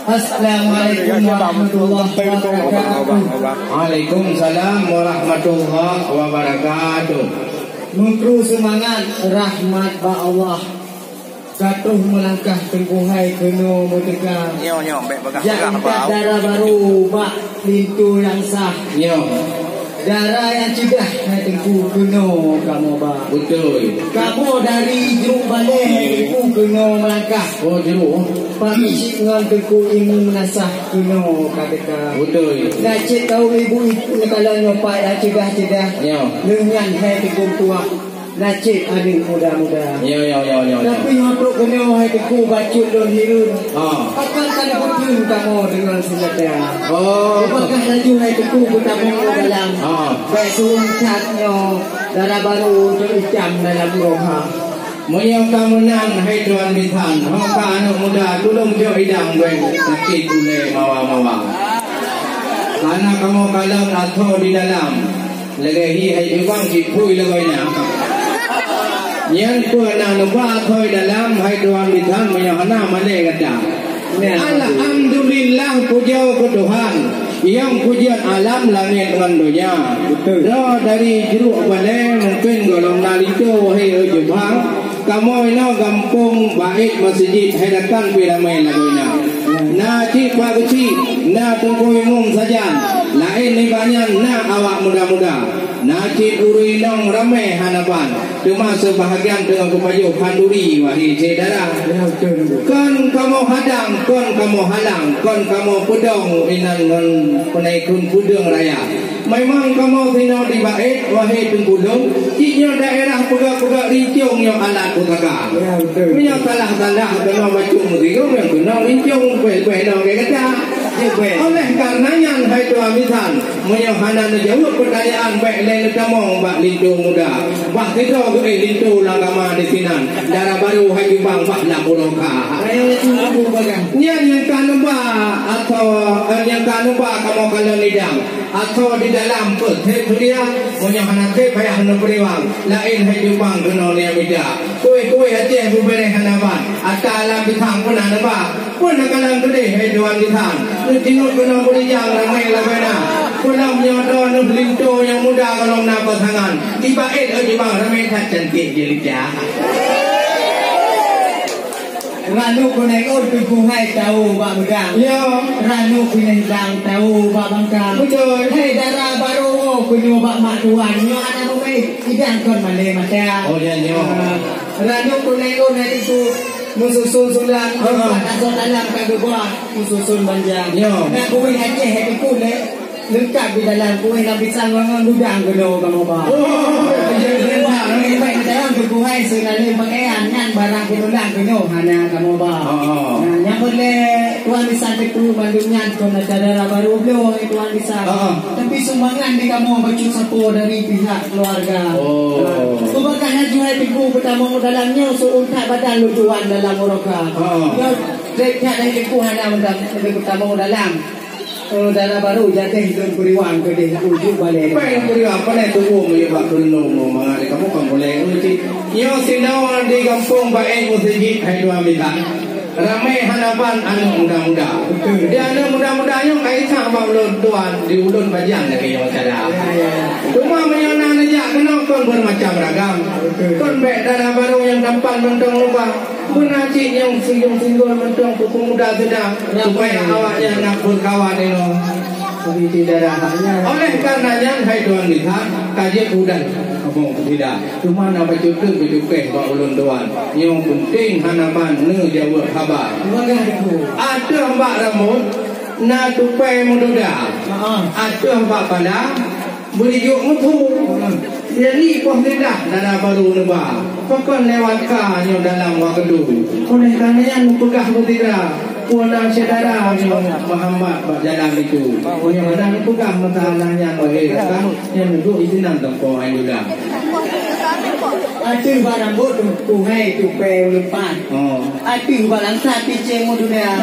Assalamualaikum warahmatullahi wabarakatuh. Waalaikumsalam warahmatullahi wabarakatuh. Mengkru semangat rahmat ba Allah. Katuh melangkah tengkuhai kena merdeka. Jangan darah baru bak pintu yang sah. Darah yang cegah hai tengku kena kamu ba. Betul. Kamu dari jeruk balik tengku kena melangkah. Oh jeruk. Pagi dengan tengku ilmu menasah kena kata. Betul. Nak cik tahu ibu itu kalau nyopai yang cegah-cegah. Dengan hai tengku tua. Nacik adik muda-muda. Ya. Tapi untuk kena hai teku bacut don hirun. Akan kali betul kamu dengan senjata. Apakah laju hai teku bertamu dalam. Baik suncatnya darah baru tericam dalam roha. Menyang kamunan hai tuan bitan. Hongka anak muda tulung jo idang wen sakit ule mawa-mawa. Karena kamu kalam atau di dalam. Lagi hai ibang cipui lagainya. Yang pernah nampak kau dalam hai tuan bitan menyahana mana kata. Alhamdulillah puja ke Tuhan yang pujian alam langit dengan dunia. Betul. Dari jeruk balai mungkin golong nalito hai Jepang. Kamu ini kampung baik masjid hai datang piramai lagunya. Na cik pak kecil, na tunggu umum saja. Lain ni banyak na awak muda-muda. Najib urui nong ramai hanapan. Cuma sebahagian dengan kepaju handuri wahi saudara. Kon kamu hadang, kon kamu halang, kon kamu pedong inan ngon penaikun pudung raya. Memang kamu kena dibaik wahi tengkulung. Ciknya daerah pegak-pegak rincung yang alat putaka. Punya salah-salah kena bacung mesti kau yang kena rincung kuih-kuih nong kaya kata. Oleh karenanya hai tuan bitan menyahana jauh pertanyaan baik lain kamu bak lintu muda bak kita ke lintu langama di sinan darah baru hai bang bak nak buroka yang kanumba atau yang kanumba kamu kalau lidang atau di dalam peti dia menyahana ke payah nuberiwang lain hai bang kena ni mida kue-kue aja bubere hanaban atalam bitang pun anaba pun nakalang gede hai tuan bitan tengok kena berjang ramai lagana. Pulang nyodo nu linto yang muda kalau nak pasangan. Dibaik di bang ramai tak cantik je lidah. Ranu kunekor tukungai tahu bak muda. Ya. Ranu kunendang tahu bak bangka. Betul. Hei darah baru kunyo bak mak tuan. Nyo anak mumai idang kon male mata. Oh ya nyo. Ranu kunekor nanti tu mususun sulang atau dalam kagubah mususun banjang. Nak kuih Aceh happy cool lengkap di dalam kuih nak pisang orang gudang gelo kamu bah. Ini baik dalam kuih sebenarnya pakaian kan barang penulang keno hana kamu bah. Yang boleh tuan bisa teku bandungnya kena cara baru belum tuan bisa. Tapi sumbangan di kamu baju sapu dari pihak keluarga. Bahkan jual teku pertama dalamnya seuntak badan lucuan dalam muroka. Dia dari teku hana pertama dalam. Darah baru jatuh hidup kuriwan ke dia ujuk balik. Apa yang kuriwan? Apa yang tubuh menyebab kenung mengalir kamu kan boleh. Yo sinau di kampung baik musjid hai dua bitan. Ramai hanapan anak muda-muda. Dia anak muda-muda yang kaitan sama ulun tuan di ulun bajian lagi yang sada. Cuma menyana aja kena kon bermacam ragam. Kon baik darah baru yang tampan mentong lupa. Menacik yang singgung-singgung mentong pupung muda sedang supaya awaknya nak berkawan ini. Tidak ada. Oleh karenanya hai tuan lihat kaji udan ngomong tidak. Cuma nak baca tu berjupeh bak ulun tuan. Yang penting hanapan ne jawab khabar. Ada mbak rambut na tupai muda. Ada mbak pada berijuk mutu. Jadi pun tidak darah baru nebak. Pokok lewat ka yang dalam waktu. Oleh karenanya pegah tidak. Pulang saudara Muhammad berjalan itu. Yang ada pegah masalahnya oleh kan yang duduk isinan tempoh juga. Asyik barang bodoh kuhai tupai lepas. Asyik barang sapi cemo dunia.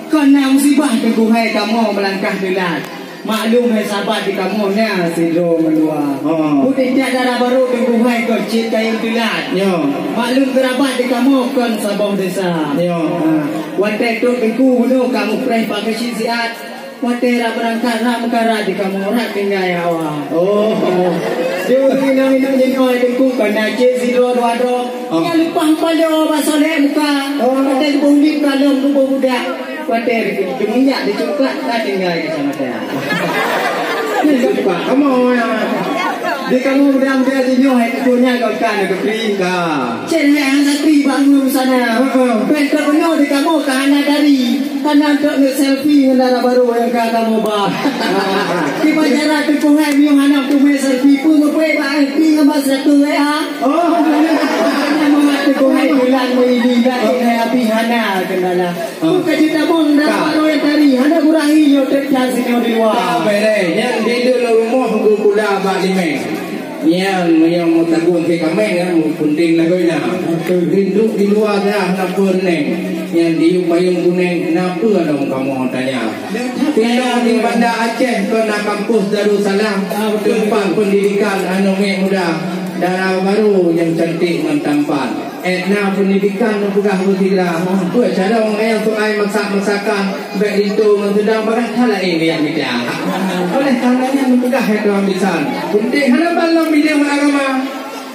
Kena musibah ke kuhai kamu melangkah delat. maklum sahabat di kamunya sindrom menua. Putih darah baru tengguhai kau cip kain tulat. Maklum kerabat di kamu kan sabong desa. Wantai tu tengku bunuh kamu pernah pakai siat. Wantai berangkat ram kara di kamu orang tinggal awak. Dia minum jenuh tengku kan najis sindrom wado. Yang lupa palo pasal muka. Wantai bunyi kalau lupa budak. Kuatir minyak dicuklat tak tinggal ke sama dia. Ni juga kamu di kamu mudah-mudahan jenuh punya kau kan ke pringka. Cek yang satri bangun sana. Pesta penuh di kamu karena dari karena untuk selfie dengan baru yang kamu bah. Di pacara tu kau hai miu anak tu selfie pun kau bah ping apa satu ya. Nama tu kau hai bulan ini dah api hana kendala. Bukan cerita pun dah baru yang tadi hana kurangi yo tercas sini di luar. Bere yang di dalam rumah aku pula balik yang mutagun ke kami kan penting lah kau nak duduk di luar dah nak perneng yang di payung kuning kenapa dong kamu tanya kita di Banda Aceh kau nak kampus Darussalam tempat pendidikan anu muda darah baru yang cantik mentampan etna pendidikan pegah bertila buat cara orang yang tu ai masak-masakan baik itu sedang barang hal lain yang tidak oleh karenanya pegah itu ambisan penting hadapan dalam bidang agama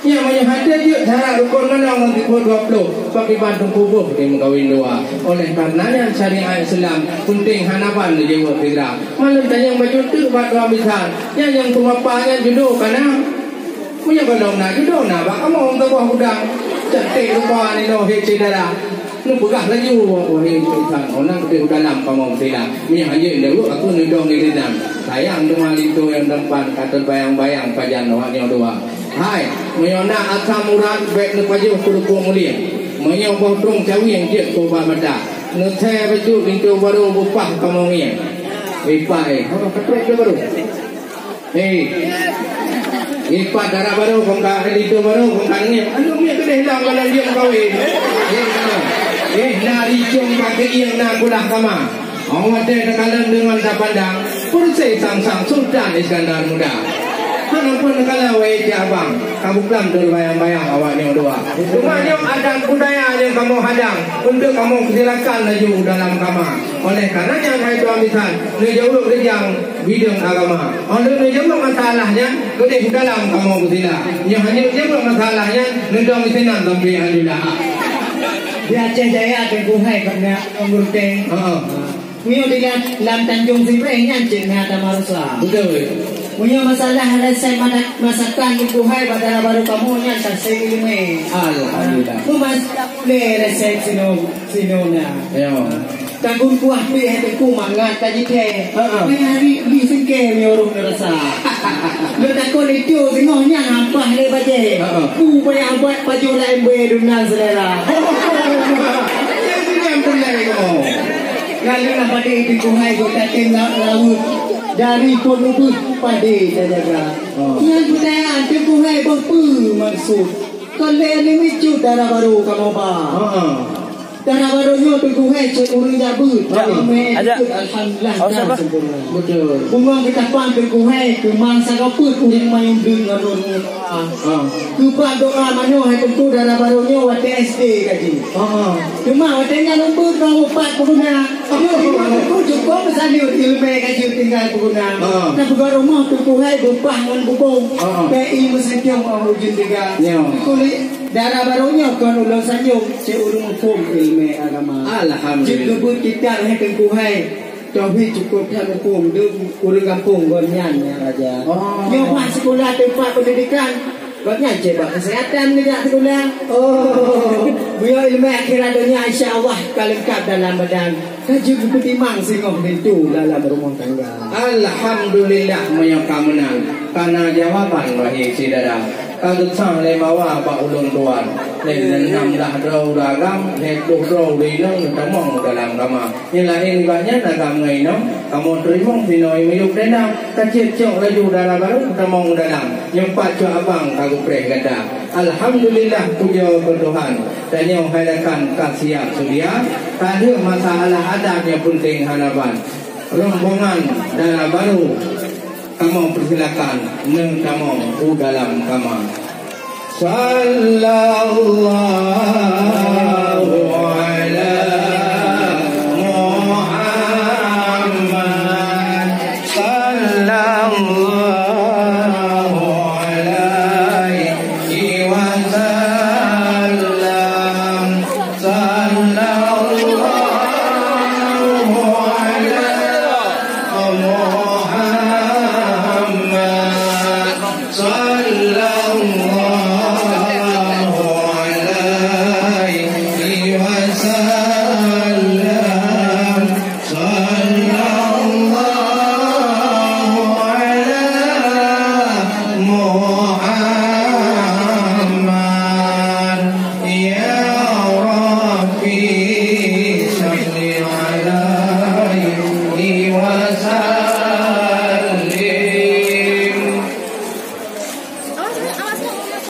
yang ada juga cara rukun menang nanti pun 20 pakai bantung kubur dia mengkawin dua oleh karenanya syariat Islam penting hadapan dia buat tidak malam tanya baju tu buat ambisan yang kumapanya jodoh karena punya balong nak jodoh nak kamu orang tua udang cantik lupa ni no hece darah nu pegah lagi wahai tuan orang kita dalam kamu tidak ni hanya dulu aku nidong ni dan sayang dengan itu yang depan kata bayang-bayang pajan awak ni dua hai menyona asam urat baik nu paju kudu mulia menyo potong cawi yang dia ko ba mata nu saya baju itu baru bupah kamu ni ipai apa ketuk baru ipat darah baru kongkang itu baru kongkang ni anu ni kena hilang kalau dia kawin nari cung pakai yang nak kulah kama awak ada kalam dengan tak pandang Pursai sang-sang Sultan Iskandar Muda mana pun kalau wajah abang kamu pelan tu bayang-bayang awak ni dua cuma yang adat budaya yang kamu hadang untuk kamu kesilakan laju dalam agama oleh karenanya saya tuan misal ni jauh kerjang bidang agama oleh ni jauh masalahnya kedai dalam kamu kesila yang hanya jauh masalahnya ni dong isinan sampai alhamdulillah di Aceh Jaya ke Buhai kerana mengurutkan punya dilihat dalam Tanjung Sipre nyancik ni ada marusa betul punya masalah resep masakan di Buhai pada baru kamu nyancik ilmu alhamdulillah aku masih boleh resep sinona Kagum kuah pe hati ku mangat kaji te. Hari li sengke mi orang rasa. Lo tak kau itu tengoknya nampah le baje. Ku bayang buat baju lain be dunia selera. Yang yang benar itu. Lalu nak pada itu kuhai kau tengok laut dari polubu pada jaga. Yang budaya tu kuhai berapa maksud. Kalau ni micu darah baru kamu ba. Darah barunya tu kuhai cek urang jabut. Alhamdulillah dah sempurna. Betul. Bunga kita pan tu kuhai tu mangsa kaput urang mayung deng aron. Tu pan doa mano hai tu darah barunya waktu SD kaji. Cuma waktunya nombor 4 peguna. Aku cukup besar ilmu kaji tinggal peguna. Tapi kalau rumah tu kuhai bupah ngan bubung. PI mesti mau wujud tiga. Kulit darah barunya kan ulang sanjung cek urang hukum ilmu agama. Alhamdulillah. Jika kita hai tengkuhai tauhid cukup tak hukum dia urang kampung gonyan ya raja. Nyoba sekolah tempat pendidikan Bagnya coba kesehatan tidak sekolah. Biar ilmu akhirat dunia insya-Allah lengkap dalam badan. Kaji buku timang singong itu dalam rumah tangga. Alhamdulillah menyakamunang karena jawaban wahai saudara. Kalau sang lemawa pak ulun tuan, lenam dah draw dalam, letuh draw dinong tamong dalam kama. Yang lain banyak agam ngaino, kamu terima sinoi miyuk dendam, kacir cok laju dalam baru tamong dalam. Yang pacu abang kagu preh kata. Alhamdulillah puja Tuhan. Dan yang hadakan kasiap sedia, tak ada masalah adab yang penting hadapan. rombongan darah baru. Kamu persilakan neng kamu dalam kamar. Sallallahu